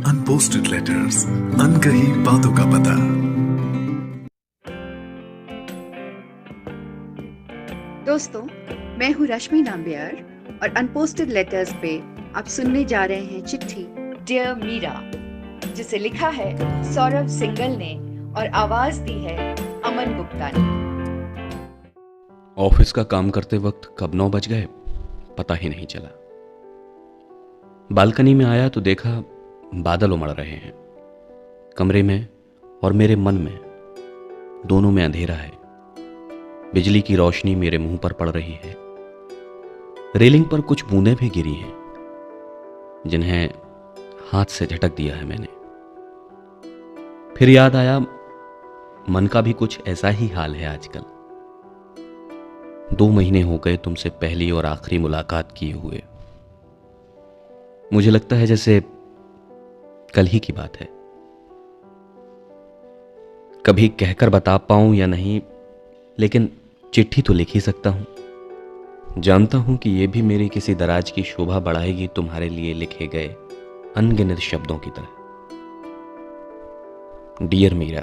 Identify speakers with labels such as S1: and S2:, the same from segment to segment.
S1: Unposted letters, अनकही बातों का पता।
S2: दोस्तों, मैं हूँ रश्मि नाम्बियार और अनपोस्टेड लेटर्स पे आप सुनने जा रहे हैं चिट्ठी डियर मीरा, जिसे लिखा है सौरभ सिंगल ने और आवाज दी है अमन गुप्ता ने।
S3: ऑफिस का काम करते वक्त कब 9 बज गए पता ही नहीं चला। बालकनी में आया तो देखा बादल उमड़ रहे हैं। कमरे में और मेरे मन में दोनों में अंधेरा है। बिजली की रोशनी मेरे मुंह पर पड़ रही है। रेलिंग पर कुछ बूंदें भी गिरी हैं जिन्हें हाथ से झटक दिया है मैंने। फिर याद आया मन का भी कुछ ऐसा ही हाल है आजकल। 2 महीने हो गए तुमसे पहली और आखिरी मुलाकात किए हुए। मुझे लगता है जैसे कल ही की बात है। कभी कहकर बता पाऊं या नहीं, लेकिन चिट्ठी तो लिख ही सकता हूं। जानता हूं कि यह भी मेरी किसी दराज की शोभा बढ़ाएगी तुम्हारे लिए लिखे गए अनगिनत शब्दों की तरह। डियर मीरा,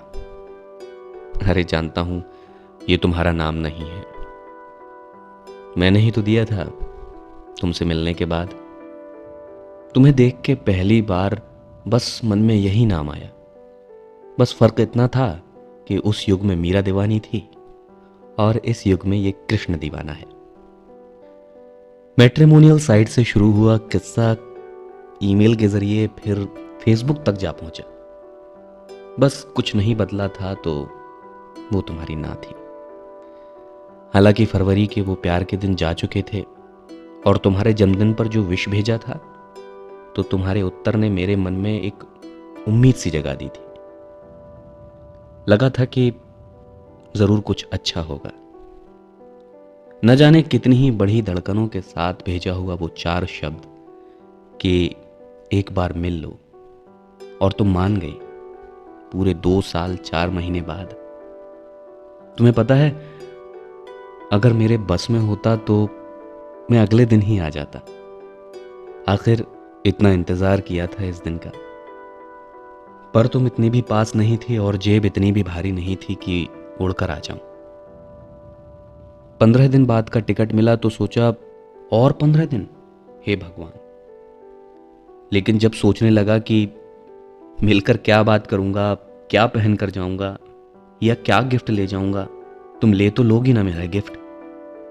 S3: अरे जानता हूं यह तुम्हारा नाम नहीं है। मैंने ही तो दिया था तुमसे मिलने के बाद। तुम्हें देख के पहली बार बस मन में यही नाम आया। बस फर्क इतना था कि उस युग में मीरा दीवानी थी और इस युग में ये कृष्ण दीवाना है। मैट्रिमोनियल साइट से शुरू हुआ किस्सा ईमेल के जरिए फिर फेसबुक तक जा पहुंचा। बस कुछ नहीं बदला था तो वो तुम्हारी ना थी। हालांकि फरवरी के वो प्यार के दिन जा चुके थे और तुम्हारे जन्मदिन पर जो विश भेजा था तो तुम्हारे उत्तर ने मेरे मन में एक उम्मीद सी जगा दी थी। लगा था कि जरूर कुछ अच्छा होगा। न जाने कितनी ही बड़ी धड़कनों के साथ भेजा हुआ वो 4 शब्द कि एक बार मिल लो, और तुम मान गई पूरे 2 साल 4 महीने बाद। तुम्हें पता है, अगर मेरे बस में होता तो मैं अगले दिन ही आ जाता। आखिर इतना इंतजार किया था इस दिन का। पर तुम इतनी भी पास नहीं थी और जेब इतनी भी भारी नहीं थी कि उड़कर आ जाऊं। 15 दिन बाद का टिकट मिला तो सोचा और 15 दिन, हे भगवान। लेकिन जब सोचने लगा कि मिलकर क्या बात करूंगा, क्या पहन कर जाऊंगा या क्या गिफ्ट ले जाऊंगा, तुम ले तो लोगी ना मेरा गिफ्ट।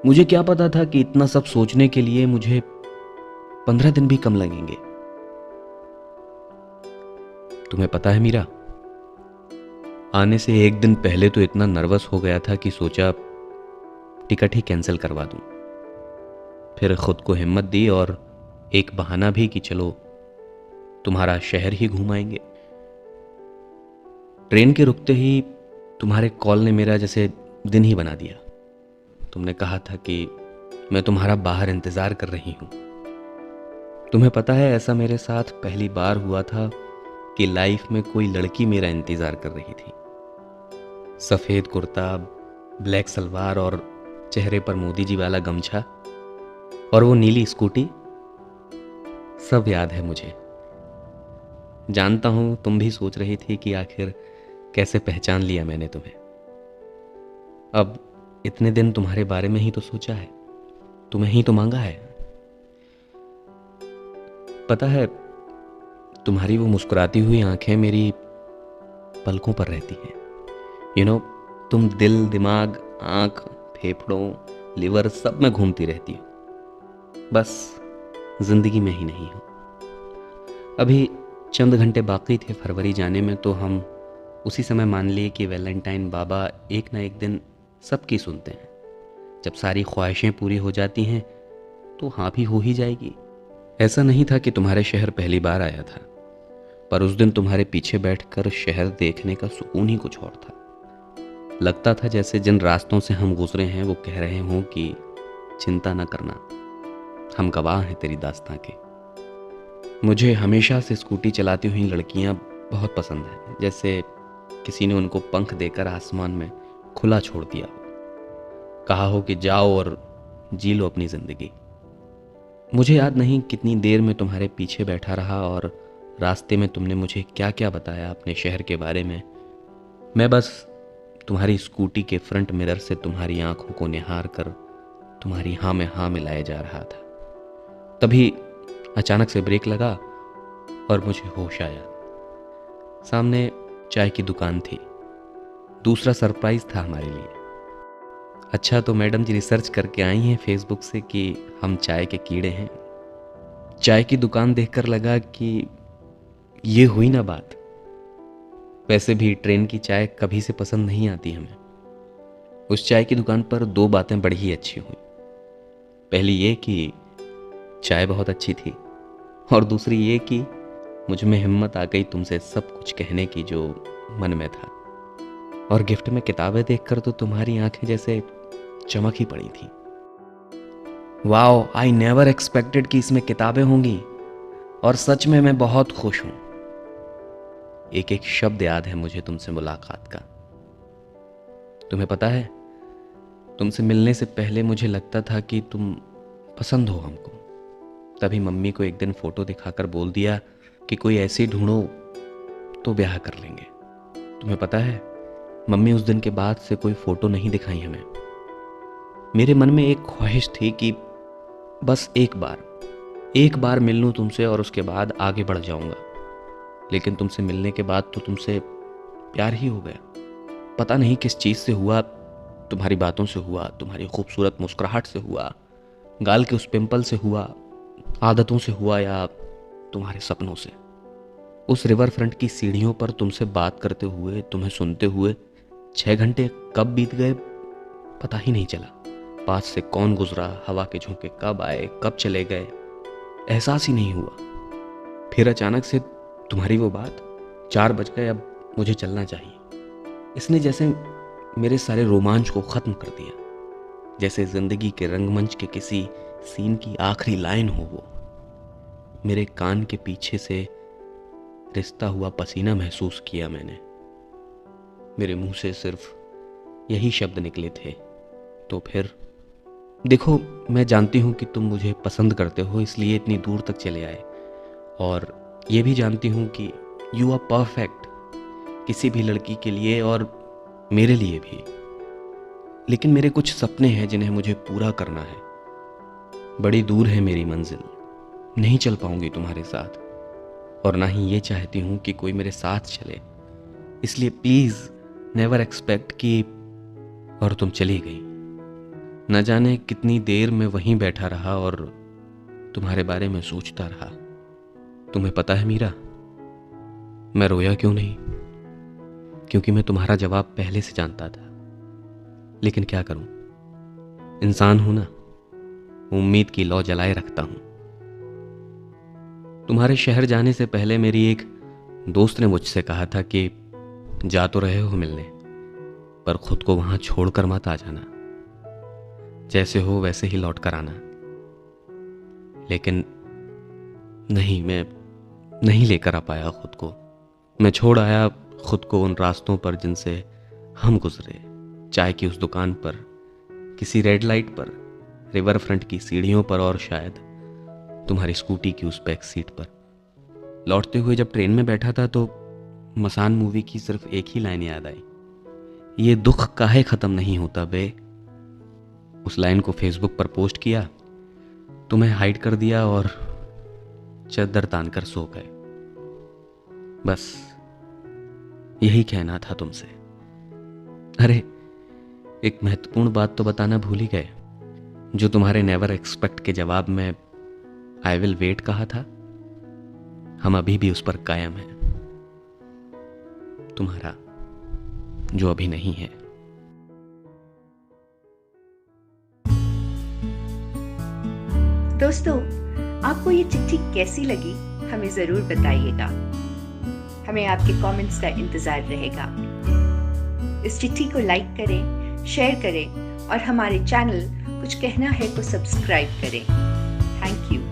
S3: मुझे क्या पता था कि इतना सब सोचने के लिए मुझे 15 दिन भी कम लगेंगे। तुम्हें पता है मीरा, आने से एक दिन पहले तो इतना नर्वस हो गया था कि सोचा टिकट ही कैंसिल करवा दूं। फिर खुद को हिम्मत दी और एक बहाना भी कि चलो तुम्हारा शहर ही घुमाएंगे। ट्रेन के रुकते ही तुम्हारे कॉल ने मेरा जैसे दिन ही बना दिया। तुमने कहा था कि मैं तुम्हारा बाहर इंतजार कर रही हूं। तुम्हें पता है, ऐसा मेरे साथ पहली बार हुआ था कि लाइफ में कोई लड़की मेरा इंतजार कर रही थी। सफेद कुर्ता, ब्लैक सलवार और चेहरे पर मोदी जी वाला गमछा और वो नीली स्कूटी, सब याद है मुझे। जानता हूं तुम भी सोच रही थी कि आखिर कैसे पहचान लिया मैंने तुम्हें। अब इतने दिन तुम्हारे बारे में ही तो सोचा है, तुम्हें ही तो मांगा है। पता है, तुम्हारी वो मुस्कुराती हुई आंखें मेरी पलकों पर रहती हैं। तुम दिल, दिमाग, आंख, फेफड़ों, लिवर सब में घूमती रहती हो, बस जिंदगी में ही नहीं हो। अभी चंद घंटे बाकी थे फरवरी जाने में तो हम उसी समय मान लिए कि वैलेंटाइन बाबा एक ना एक दिन सबकी सुनते हैं। जब सारी ख्वाहिशें पूरी हो जाती हैं तो हाँ भी हो ही जाएगी। ऐसा नहीं था कि तुम्हारे शहर पहली बार आया था, पर उस दिन तुम्हारे पीछे बैठकर शहर देखने का सुकून ही कुछ और था। लगता था जैसे जिन रास्तों से हम गुजरे हैं वो कह रहे हों कि चिंता न करना, हम गवाह हैं तेरी दास्तां के। मुझे हमेशा से स्कूटी चलाती हुई लड़कियां बहुत पसंद हैं, जैसे किसी ने उनको पंख देकर आसमान में खुला छोड़ दिया, कहा हो कि जाओ और जी लो अपनी जिंदगी। मुझे याद नहीं कितनी देर में तुम्हारे पीछे बैठा रहा और रास्ते में तुमने मुझे क्या क्या बताया अपने शहर के बारे में। मैं बस तुम्हारी स्कूटी के फ्रंट मिरर से तुम्हारी आंखों को निहार कर तुम्हारी हाँ में हाँ मिलाए जा रहा था। तभी अचानक से ब्रेक लगा और मुझे होश आया। सामने चाय की दुकान थी। दूसरा सरप्राइज था हमारे लिए। अच्छा, तो मैडम जी रिसर्च करके आई हैं फेसबुक से कि हम चाय के कीड़े हैं। चाय की दुकान देखकर लगा कि ये हुई ना बात। वैसे भी ट्रेन की चाय कभी से पसंद नहीं आती हमें। उस चाय की दुकान पर दो बातें बड़ी ही अच्छी हुई। पहली ये कि चाय बहुत अच्छी थी और दूसरी ये कि मुझ में हिम्मत आ गई तुमसे सब कुछ कहने की जो मन में था। और गिफ्ट में किताबें देखकर तो तुम्हारी आंखें जैसे चमक ही पड़ी थी। वाओ, आई नेवर एक्सपेक्टेड कि इसमें किताबें होंगी और सच में मैं बहुत खुश हूं। एक एक शब्द याद है मुझे तुमसे मुलाकात का। तुम्हें पता है, तुमसे मिलने से पहले मुझे लगता था कि तुम पसंद हो हमको। तभी मम्मी को एक दिन फोटो दिखाकर बोल दिया कि कोई ऐसी ढूंढो तो ब्याह कर लेंगे। तुम्हें पता है, मम्मी उस दिन के बाद से कोई फोटो नहीं दिखाई हमें। मेरे मन में एक ख्वाहिश थी कि बस एक बार मिल लूं तुमसे और उसके बाद आगे बढ़ जाऊंगा। लेकिन तुमसे मिलने के बाद तो तुमसे प्यार ही हो गया। पता नहीं किस चीज़ से हुआ, तुम्हारी बातों से हुआ, तुम्हारी खूबसूरत मुस्कुराहट से हुआ, गाल के उस पिंपल से हुआ, आदतों से हुआ या तुम्हारे सपनों से। उस रिवर फ्रंट की सीढ़ियों पर तुमसे बात करते हुए, तुम्हें सुनते हुए 6 घंटे कब बीत गए पता ही नहीं चला। पास से कौन गुजरा, हवा के झोंके कब आए, कब चले गए, एहसास ही नहीं हुआ। फिर अचानक से तुम्हारी वो बात, 4 बज गए, अब मुझे चलना चाहिए। इसने जैसे मेरे सारे रोमांच को खत्म कर दिया। जैसे जिंदगी के रंगमंच के किसी सीन की आखिरी लाइन हो वो। मेरे कान के पीछे से रिश्ता हुआ पसीना महसूस किया मैंने। मेरे मुंह से सिर्फ यही शब्द निकले थे, तो फिर देखो, मैं जानती हूं कि तुम मुझे पसंद करते हो, इसलिए इतनी दूर तक चले आए। और ये भी जानती हूं कि यू आर परफेक्ट किसी भी लड़की के लिए और मेरे लिए भी। लेकिन मेरे कुछ सपने हैं जिन्हें मुझे पूरा करना है। बड़ी दूर है मेरी मंजिल, नहीं चल पाऊंगी तुम्हारे साथ, और ना ही ये चाहती हूं कि कोई मेरे साथ चले। इसलिए प्लीज नेवर एक्सपेक्ट कि। और तुम चली गई। न जाने कितनी देर में वहीं बैठा रहा और तुम्हारे बारे में सोचता रहा। तुम्हें पता है मीरा, मैं रोया क्यों नहीं? क्योंकि मैं तुम्हारा जवाब पहले से जानता था। लेकिन क्या करूं, इंसान हूं ना, उम्मीद की लौ जलाए रखता हूं। तुम्हारे शहर जाने से पहले मेरी एक दोस्त ने मुझसे कहा था कि जा तो रहे हो मिलने, पर खुद को वहां छोड़कर मत आ जाना। जैसे हो वैसे ही लौट कर आना। लेकिन नहीं, मैं नहीं लेकर आ पाया खुद को। मैं छोड़ आया खुद को उन रास्तों पर जिनसे हम गुजरे। चाय की उस दुकान पर, किसी रेड लाइट पर, रिवर फ्रंट की सीढ़ियों पर और शायद तुम्हारी स्कूटी की उस बैक सीट पर। लौटते हुए जब ट्रेन में बैठा था तो मसान मूवी की सिर्फ एक ही लाइन याद आई, ये दुख काहे खत्म नहीं होता बे। उस लाइन को फेसबुक पर पोस्ट किया, तुम्हें हाइड कर दिया और चद्दर तान कर सो गए। बस यही कहना था तुमसे। अरे, एक महत्वपूर्ण बात तो बताना भूल ही गए। जो तुम्हारे नेवर एक्सपेक्ट के जवाब में आई विल वेट कहा था, हम अभी भी उस पर कायम हैं। तुम्हारा जो अभी नहीं है।
S2: दोस्तों, आपको ये चिट्ठी कैसी लगी हमें जरूर बताइएगा। हमें आपके कमेंट्स का इंतजार रहेगा। इस चिट्ठी को लाइक करें, शेयर करें और हमारे चैनल कुछ कहना है को सब्सक्राइब करें। Thank you.